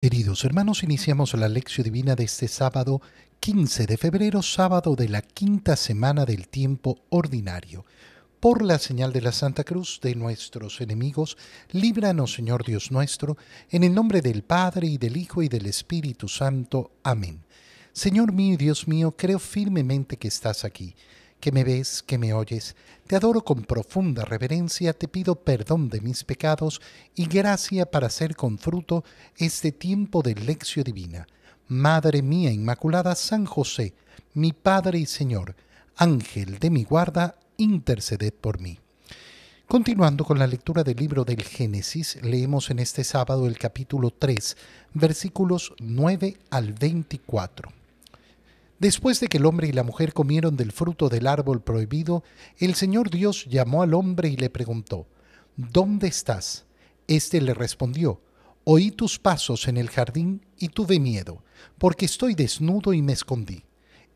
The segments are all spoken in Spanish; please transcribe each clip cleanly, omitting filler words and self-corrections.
Queridos hermanos, iniciamos la lección divina de este sábado 15 de febrero, sábado de la quinta semana del tiempo ordinario. Por la señal de la Santa Cruz de nuestros enemigos, líbranos, Señor Dios nuestro, en el nombre del Padre, y del Hijo, y del Espíritu Santo. Amén. Señor mío y Dios mío, creo firmemente que estás aquí, que me ves, que me oyes. Te adoro con profunda reverencia, te pido perdón de mis pecados y gracia para hacer con fruto este tiempo de lección divina. Madre mía Inmaculada, San José, mi Padre y Señor, Ángel de mi guarda, interceded por mí. Continuando con la lectura del libro del Génesis, leemos en este sábado el capítulo 3, versículos 9 al 24. Después de que el hombre y la mujer comieron del fruto del árbol prohibido, el Señor Dios llamó al hombre y le preguntó: ¿Dónde estás? Éste le respondió: Oí tus pasos en el jardín y tuve miedo, porque estoy desnudo y me escondí.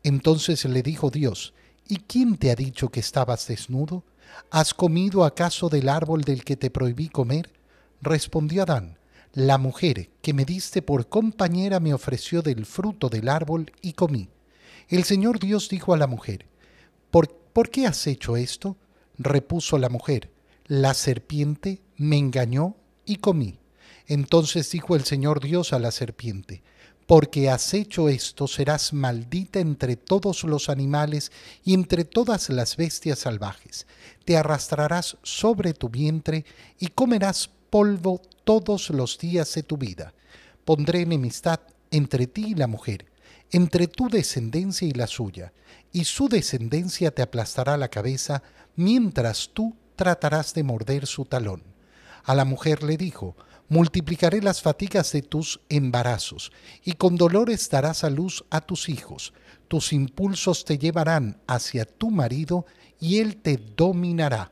Entonces le dijo Dios: ¿Y quién te ha dicho que estabas desnudo? ¿Has comido acaso del árbol del que te prohibí comer? Respondió Adán: La mujer que me diste por compañera me ofreció del fruto del árbol y comí. El Señor Dios dijo a la mujer: ¿Por qué has hecho esto? Repuso la mujer: La serpiente me engañó y comí. Entonces dijo el Señor Dios a la serpiente: Porque has hecho esto, serás maldita entre todos los animales y entre todas las bestias salvajes. Te arrastrarás sobre tu vientre y comerás polvo todos los días de tu vida. Pondré enemistad entre ti y la mujer, entre tu descendencia y la suya, y su descendencia te aplastará la cabeza, mientras tú tratarás de morder su talón. A la mujer le dijo: Multiplicaré las fatigas de tus embarazos, y con dolores darás a luz a tus hijos. Tus impulsos te llevarán hacia tu marido, y él te dominará.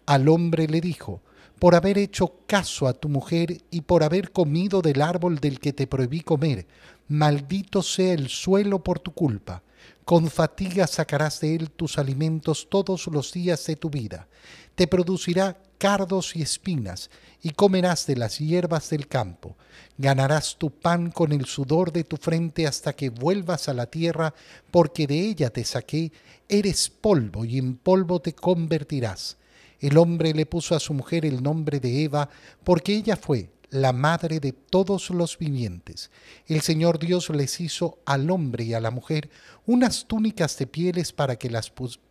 Al hombre le dijo: Por haber hecho caso a tu mujer y por haber comido del árbol del que te prohibí comer, maldito sea el suelo por tu culpa. Con fatiga sacarás de él tus alimentos todos los días de tu vida. Te producirá cardos y espinas, y comerás de las hierbas del campo. Ganarás tu pan con el sudor de tu frente hasta que vuelvas a la tierra, porque de ella te saqué. Eres polvo y en polvo te convertirás. El hombre le puso a su mujer el nombre de Eva, porque ella fue la madre de todos los vivientes. El Señor Dios les hizo al hombre y a la mujer unas túnicas de pieles para que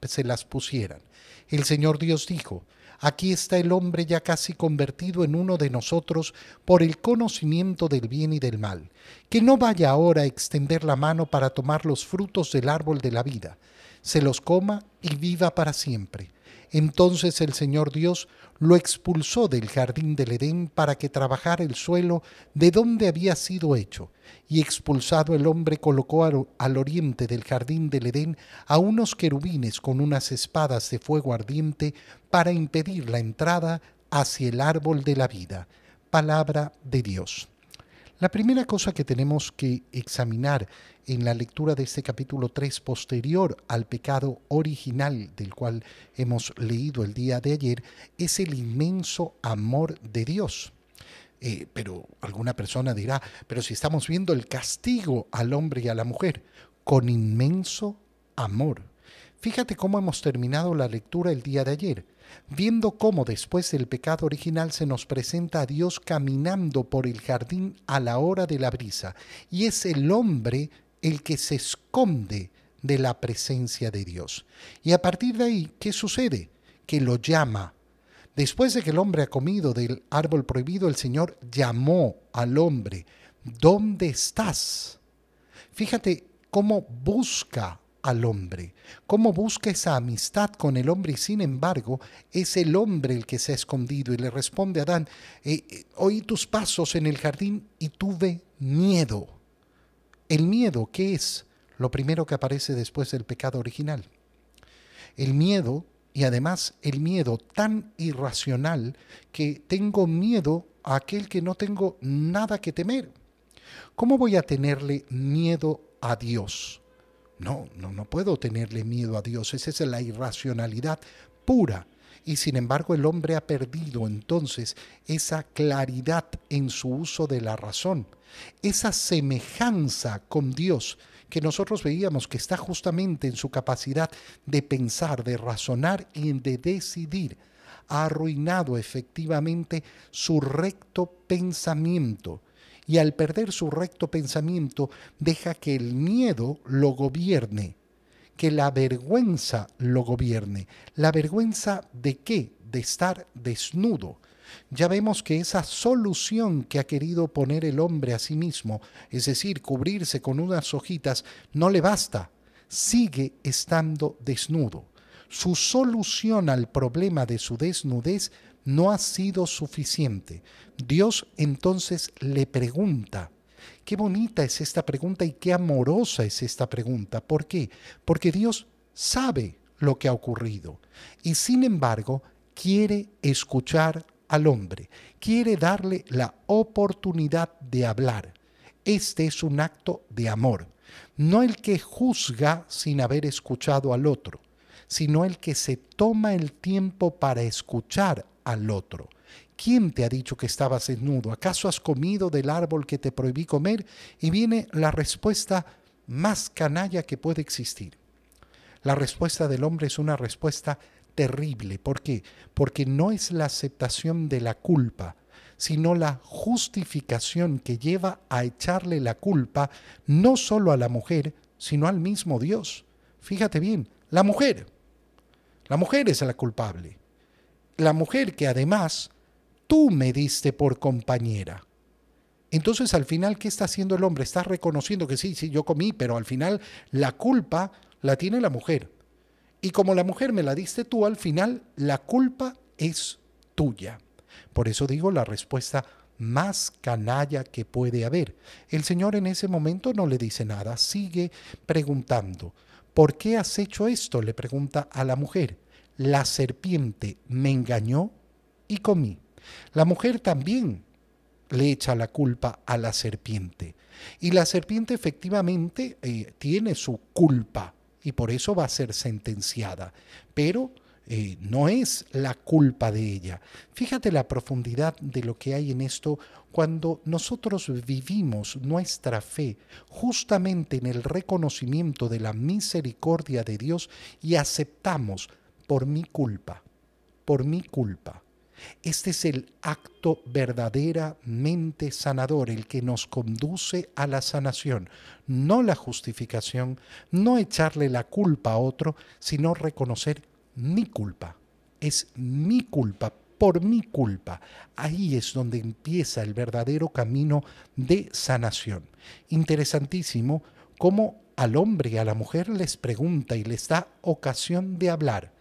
se las pusieran. El Señor Dios dijo: Aquí está el hombre ya casi convertido en uno de nosotros por el conocimiento del bien y del mal. Que no vaya ahora a extender la mano para tomar los frutos del árbol de la vida, se los coma y viva para siempre. Entonces el Señor Dios lo expulsó del jardín del Edén para que trabajara el suelo de donde había sido hecho. Y expulsado el hombre, colocó al oriente del jardín del Edén a unos querubines con unas espadas de fuego ardiente para impedir la entrada hacia el árbol de la vida. Palabra de Dios. La primera cosa que tenemos que examinar en la lectura de este capítulo 3 posterior al pecado original del cual hemos leído el día de ayer es el inmenso amor de Dios. Pero alguna persona dirá: pero si estamos viendo el castigo al hombre y a la mujer, con inmenso amor. Fíjate cómo hemos terminado la lectura el día de ayer, viendo cómo después del pecado original se nos presenta a Dios caminando por el jardín a la hora de la brisa, y es el hombre el que se esconde de la presencia de Dios. Y a partir de ahí, ¿qué sucede? Que lo llama. Después de que el hombre ha comido del árbol prohibido, el Señor llamó al hombre: ¿Dónde estás? Fíjate cómo busca al hombre, cómo busca esa amistad con el hombre, y sin embargo es el hombre el que se ha escondido y le responde a Adán: Oí tus pasos en el jardín y tuve miedo. ¿El miedo qué es? Lo primero que aparece después del pecado original. El miedo, y además el miedo tan irracional que tengo miedo a aquel que no tengo nada que temer. ¿Cómo voy a tenerle miedo a Dios? No puedo tenerle miedo a Dios. Esa es la irracionalidad pura. Y sin embargo el hombre ha perdido entonces esa claridad en su uso de la razón, esa semejanza con Dios que nosotros veíamos que está justamente en su capacidad de pensar, de razonar y de decidir. Ha arruinado efectivamente su recto pensamiento. Y al perder su recto pensamiento, deja que el miedo lo gobierne, que la vergüenza lo gobierne. ¿La vergüenza de qué? De estar desnudo. Ya vemos que esa solución que ha querido poner el hombre a sí mismo, es decir, cubrirse con unas hojitas, no le basta. Sigue estando desnudo. Su solución al problema de su desnudez no ha sido suficiente. Dios entonces le pregunta. Qué bonita es esta pregunta y qué amorosa es esta pregunta. ¿Por qué? Porque Dios sabe lo que ha ocurrido y sin embargo quiere escuchar al hombre, quiere darle la oportunidad de hablar. Este es un acto de amor, no el que juzga sin haber escuchado al otro, sino el que se toma el tiempo para escuchar al otro. ¿Quién te ha dicho que estabas desnudo? ¿Acaso has comido del árbol que te prohibí comer? Y viene la respuesta más canalla que puede existir. La respuesta del hombre es una respuesta terrible. ¿Por qué? Porque no es la aceptación de la culpa, sino la justificación que lleva a echarle la culpa no solo a la mujer, sino al mismo Dios. Fíjate bien, la mujer es la culpable. La mujer que además tú me diste por compañera. Entonces al final, ¿qué está haciendo el hombre? Está reconociendo que sí, yo comí, pero al final la culpa la tiene la mujer. Y como la mujer me la diste tú, al final la culpa es tuya. Por eso digo la respuesta más canalla que puede haber. El Señor en ese momento no le dice nada, sigue preguntando. ¿Por qué has hecho esto? Le pregunta a la mujer. La serpiente me engañó y comí. La mujer también le echa la culpa a la serpiente. Y la serpiente efectivamente tiene su culpa y por eso va a ser sentenciada. Pero no es la culpa de ella. Fíjate la profundidad de lo que hay en esto cuando nosotros vivimos nuestra fe justamente en el reconocimiento de la misericordia de Dios y aceptamos por mi culpa, por mi culpa. Este es el acto verdaderamente sanador, el que nos conduce a la sanación, no la justificación, no echarle la culpa a otro, sino reconocer mi culpa. Es mi culpa, por mi culpa. Ahí es donde empieza el verdadero camino de sanación. Interesantísimo cómo al hombre y a la mujer les pregunta y les da ocasión de hablar.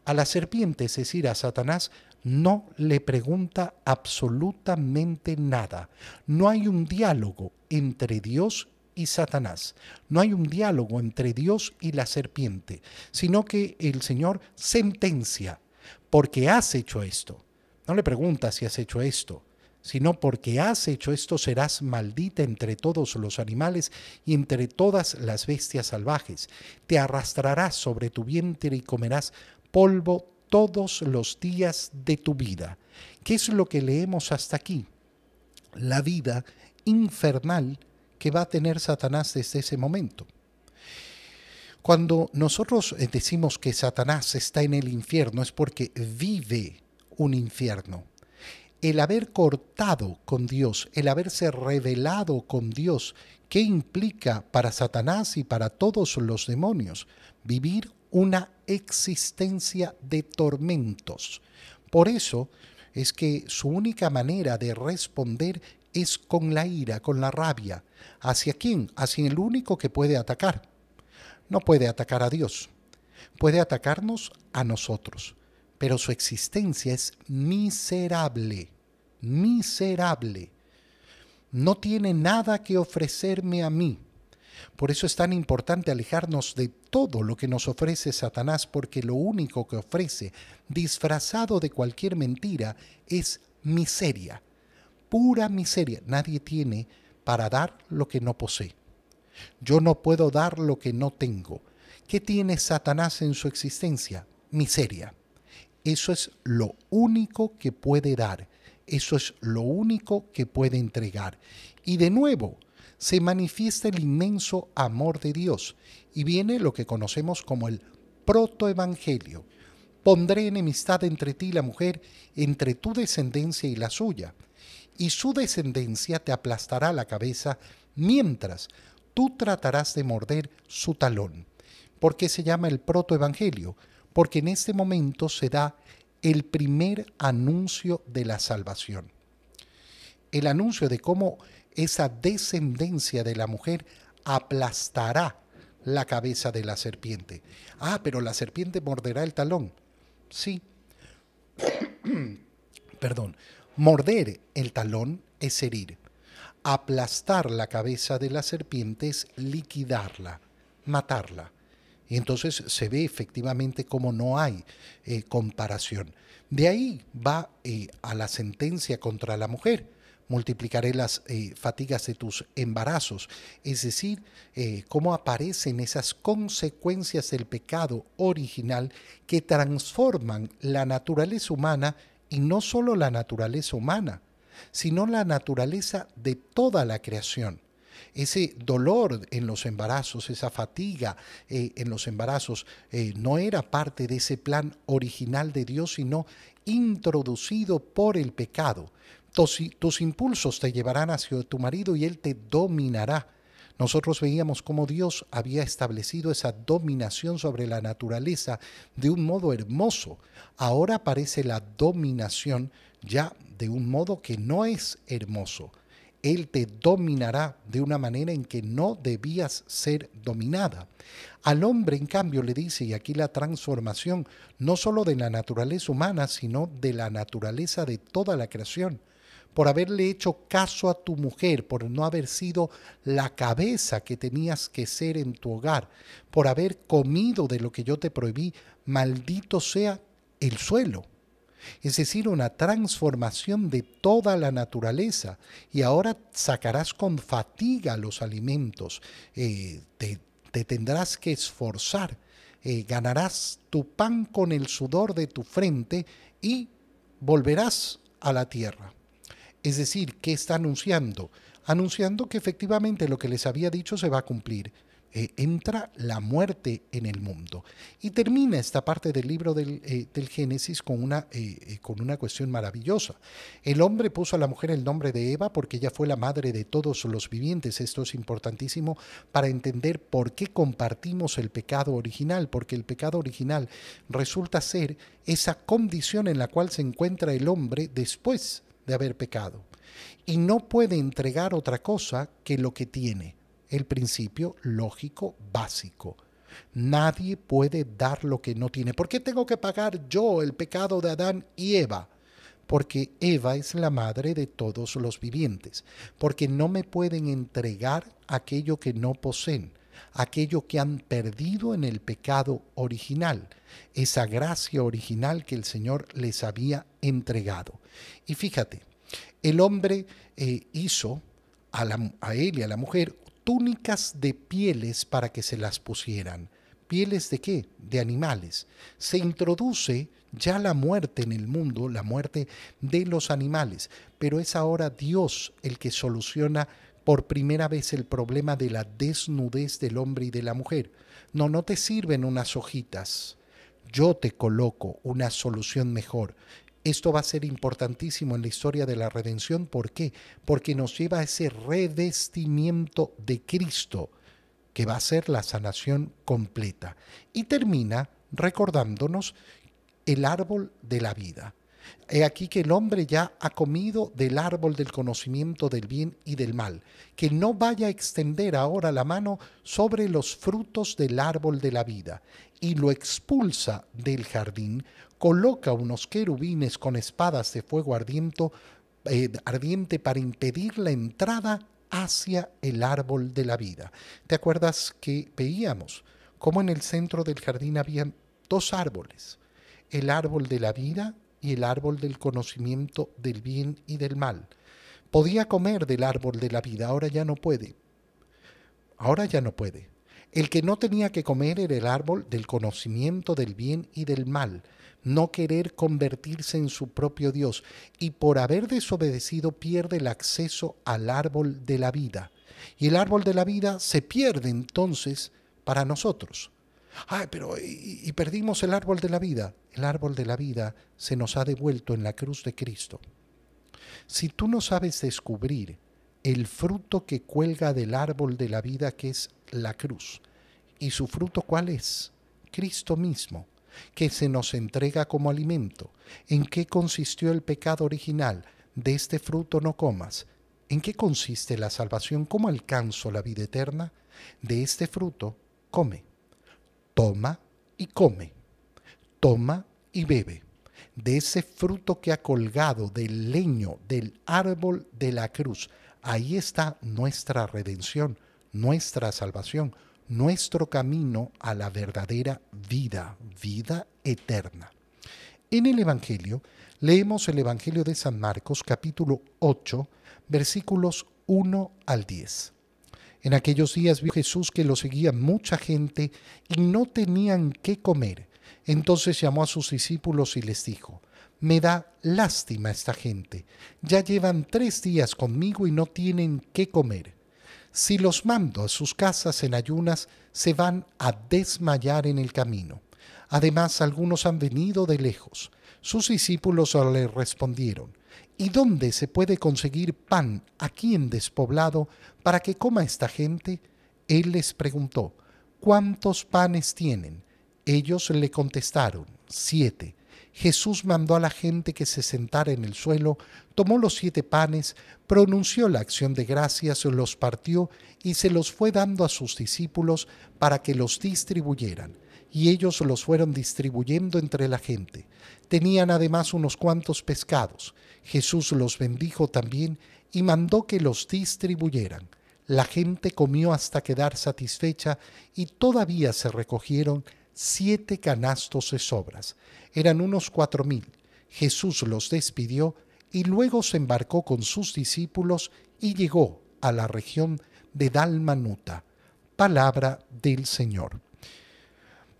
A la serpiente, es decir, a Satanás, no le pregunta absolutamente nada. No hay un diálogo entre Dios y Satanás. No hay un diálogo entre Dios y la serpiente, sino que el Señor sentencia, porque has hecho esto. No le pregunta si has hecho esto, sino porque has hecho esto serás maldita entre todos los animales y entre todas las bestias salvajes. Te arrastrarás sobre tu vientre y comerás polvo todos los días de tu vida. ¿Qué es lo que leemos hasta aquí? La vida infernal que va a tener Satanás desde ese momento. Cuando nosotros decimos que Satanás está en el infierno es porque vive un infierno. El haber cortado con Dios, el haberse rebelado con Dios, ¿qué implica para Satanás y para todos los demonios? Vivir una existencia de tormentos. Por eso es que su única manera de responder es con la ira, con la rabia. ¿Hacia quién? Hacia el único que puede atacar. No puede atacar a Dios. Puede atacarnos a nosotros. Pero su existencia es miserable. Miserable. No tiene nada que ofrecerme a mí. Por eso es tan importante alejarnos de todo lo que nos ofrece Satanás, porque lo único que ofrece, disfrazado de cualquier mentira, es miseria, pura miseria. Nadie tiene para dar lo que no posee. Yo no puedo dar lo que no tengo. ¿Qué tiene Satanás en su existencia? Miseria. Eso es lo único que puede dar. Eso es lo único que puede entregar. Y de nuevo, se manifiesta el inmenso amor de Dios y viene lo que conocemos como el protoevangelio. Pondré enemistad entre ti y la mujer, entre tu descendencia y la suya, y su descendencia te aplastará la cabeza, mientras tú tratarás de morder su talón. ¿Por qué se llama el protoevangelio? Porque en este momento se da el primer anuncio de la salvación. El anuncio de cómo esa descendencia de la mujer aplastará la cabeza de la serpiente. Ah, pero la serpiente morderá el talón. Sí, perdón. Morder el talón es herir. Aplastar la cabeza de la serpiente es liquidarla, matarla. Y entonces se ve efectivamente cómo no hay comparación. De ahí va a la sentencia contra la mujer. Multiplicaré las fatigas de tus embarazos. Es decir, cómo aparecen esas consecuencias del pecado original que transforman la naturaleza humana y no solo la naturaleza humana, sino la naturaleza de toda la creación. Ese dolor en los embarazos, esa fatiga en los embarazos, no era parte de ese plan original de Dios, sino introducido por el pecado. Tus impulsos te llevarán hacia tu marido y él te dominará. Nosotros veíamos cómo Dios había establecido esa dominación sobre la naturaleza de un modo hermoso. Ahora aparece la dominación ya de un modo que no es hermoso. Él te dominará de una manera en que no debías ser dominada. Al hombre, en cambio, le dice, y aquí la transformación, no solo de la naturaleza humana, sino de la naturaleza de toda la creación. Por haberle hecho caso a tu mujer, por no haber sido la cabeza que tenías que ser en tu hogar, por haber comido de lo que yo te prohibí, maldito sea el suelo. Es decir, una transformación de toda la naturaleza. Y ahora sacarás con fatiga los alimentos, te tendrás que esforzar, ganarás tu pan con el sudor de tu frente y volverás a la tierra. Es decir, ¿qué está anunciando? Anunciando que efectivamente lo que les había dicho se va a cumplir. Entra la muerte en el mundo. Y termina esta parte del libro del Génesis con una cuestión maravillosa. El hombre puso a la mujer el nombre de Eva porque ella fue la madre de todos los vivientes. Esto es importantísimo para entender por qué compartimos el pecado original, porque el pecado original resulta ser esa condición en la cual se encuentra el hombre después de haber pecado. Y no puede entregar otra cosa que lo que tiene. El principio lógico básico. Nadie puede dar lo que no tiene. ¿Por qué tengo que pagar yo el pecado de Adán y Eva? Porque Eva es la madre de todos los vivientes. Porque no me pueden entregar aquello que no poseen, aquello que han perdido en el pecado original, esa gracia original que el Señor les había entregado. Y fíjate, el hombre hizo a él y a la mujer túnicas de pieles para que se las pusieran. ¿Pieles de qué? De animales. Se introduce ya la muerte en el mundo, la muerte de los animales, pero es ahora Dios el que soluciona por primera vez el problema de la desnudez del hombre y de la mujer. No, no te sirven unas hojitas. Yo te coloco una solución mejor. Esto va a ser importantísimo en la historia de la redención. ¿Por qué? Porque nos lleva a ese revestimiento de Cristo, que va a ser la sanación completa. Y termina recordándonos el árbol de la vida. He aquí que el hombre ya ha comido del árbol del conocimiento del bien y del mal, que no vaya a extender ahora la mano sobre los frutos del árbol de la vida, y lo expulsa del jardín, coloca unos querubines con espadas de fuego ardiente para impedir la entrada hacia el árbol de la vida. ¿Te acuerdas que veíamos cómo en el centro del jardín había dos árboles? El árbol de la vida y el árbol del conocimiento del bien y del mal. Podía comer del árbol de la vida, ahora ya no puede. Ahora ya no puede. El que no tenía que comer era el árbol del conocimiento del bien y del mal, no querer convertirse en su propio Dios, y por haber desobedecido pierde el acceso al árbol de la vida. Y el árbol de la vida se pierde entonces para nosotros. Ay, pero y perdimos el árbol de la vida. El árbol de la vida se nos ha devuelto en la cruz de Cristo. Si tú no sabes descubrir el fruto que cuelga del árbol de la vida, que es la cruz, ¿y su fruto cuál es? Cristo mismo, que se nos entrega como alimento. ¿En qué consistió el pecado original? De este fruto no comas. ¿En qué consiste la salvación? ¿Cómo alcanzo la vida eterna? De este fruto come. Toma y come. Toma y bebe. De ese fruto que ha colgado del leño del árbol de la cruz. Ahí está nuestra redención, nuestra salvación, nuestro camino a la verdadera vida, vida eterna. En el Evangelio, leemos el Evangelio de San Marcos, capítulo 8, versículos 1 al 10. En aquellos días vio Jesús que lo seguía mucha gente y no tenían qué comer. Entonces llamó a sus discípulos y les dijo: me da lástima esta gente. Ya llevan 3 días conmigo y no tienen qué comer. Si los mando a sus casas en ayunas, se van a desmayar en el camino. Además, algunos han venido de lejos. Sus discípulos le respondieron: ¿y dónde se puede conseguir pan aquí en despoblado para que coma esta gente? Él les preguntó: ¿cuántos panes tienen? Ellos le contestaron: 7. Jesús mandó a la gente que se sentara en el suelo, tomó los 7 panes, pronunció la acción de gracias, los partió y se los fue dando a sus discípulos para que los distribuyeran. Y ellos los fueron distribuyendo entre la gente. Tenían además unos cuantos pescados. Jesús los bendijo también y mandó que los distribuyeran. La gente comió hasta quedar satisfecha y todavía se recogieron 7 canastos de sobras. Eran unos 4,000. Jesús los despidió y luego se embarcó con sus discípulos y llegó a la región de Dalmanuta. Palabra del Señor.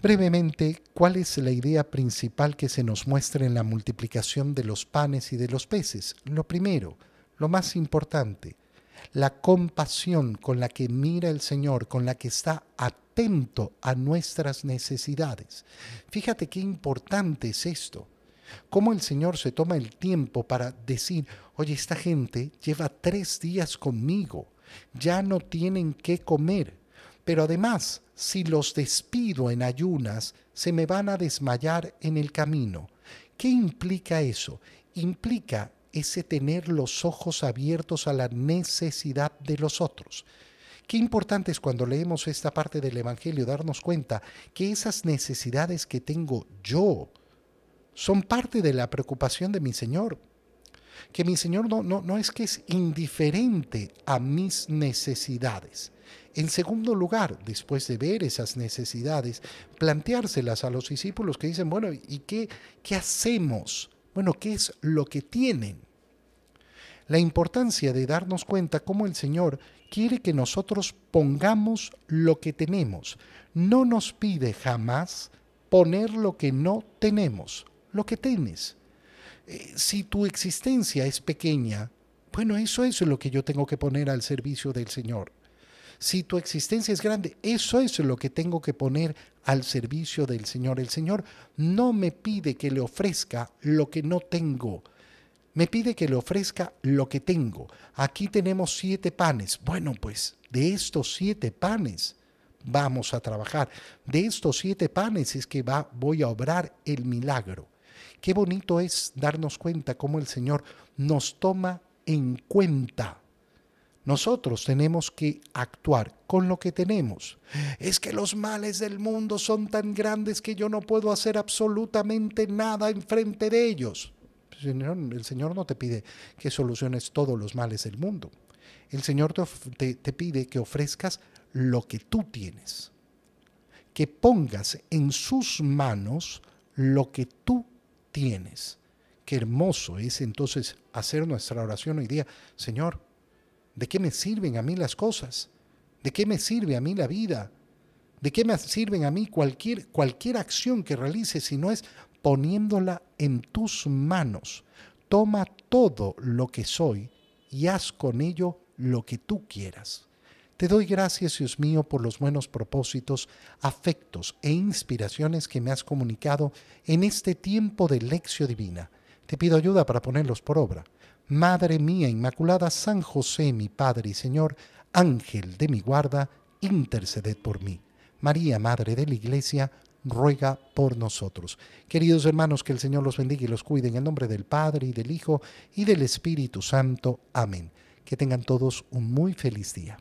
Brevemente, ¿cuál es la idea principal que se nos muestra en la multiplicación de los panes y de los peces? Lo primero, lo más importante, la compasión con la que mira el Señor, con la que está atento a nuestras necesidades. Fíjate qué importante es esto. Cómo el Señor se toma el tiempo para decir: oye, esta gente lleva 3 días conmigo, ya no tienen qué comer, pero además, si los despido en ayunas, se me van a desmayar en el camino. ¿Qué implica eso? Implica ese tener los ojos abiertos a la necesidad de los otros. Qué importante es cuando leemos esta parte del Evangelio darnos cuenta que esas necesidades que tengo yo son parte de la preocupación de mi Señor. Que mi Señor no es que es indiferente a mis necesidades. En segundo lugar, después de ver esas necesidades, planteárselas a los discípulos que dicen: bueno, ¿y qué hacemos? Bueno, ¿qué es lo que tienen? La importancia de darnos cuenta cómo el Señor quiere que nosotros pongamos lo que tenemos. No nos pide jamás poner lo que no tenemos, lo que tienes. Si tu existencia es pequeña, bueno, eso es lo que yo tengo que poner al servicio del Señor. Si tu existencia es grande, eso es lo que tengo que poner al servicio del Señor. El Señor no me pide que le ofrezca lo que no tengo. Me pide que le ofrezca lo que tengo. Aquí tenemos 7 panes. Bueno, pues de estos 7 panes vamos a trabajar. De estos 7 panes es que voy a obrar el milagro. Qué bonito es darnos cuenta cómo el Señor nos toma en cuenta. Nosotros tenemos que actuar con lo que tenemos. Es que los males del mundo son tan grandes que yo no puedo hacer absolutamente nada enfrente de ellos. El Señor no te pide que soluciones todos los males del mundo. El Señor te pide que ofrezcas lo que tú tienes. Que pongas en sus manos lo que tú tienes. Qué hermoso es entonces hacer nuestra oración hoy día. Señor, ¿de qué me sirven a mí las cosas? ¿De qué me sirve a mí la vida? ¿De qué me sirven a mí cualquier acción que realice si no es poniéndola en tus manos? Toma todo lo que soy y haz con ello lo que tú quieras. Te doy gracias, Dios mío, por los buenos propósitos, afectos e inspiraciones que me has comunicado en este tiempo de lección divina. Te pido ayuda para ponerlos por obra. Madre mía Inmaculada, San José, mi Padre y Señor, Ángel de mi guarda, interceded por mí. María, Madre de la Iglesia, ruega por nosotros. Queridos hermanos, que el Señor los bendiga y los cuide en el nombre del Padre y del Hijo y del Espíritu Santo. Amén. Que tengan todos un muy feliz día.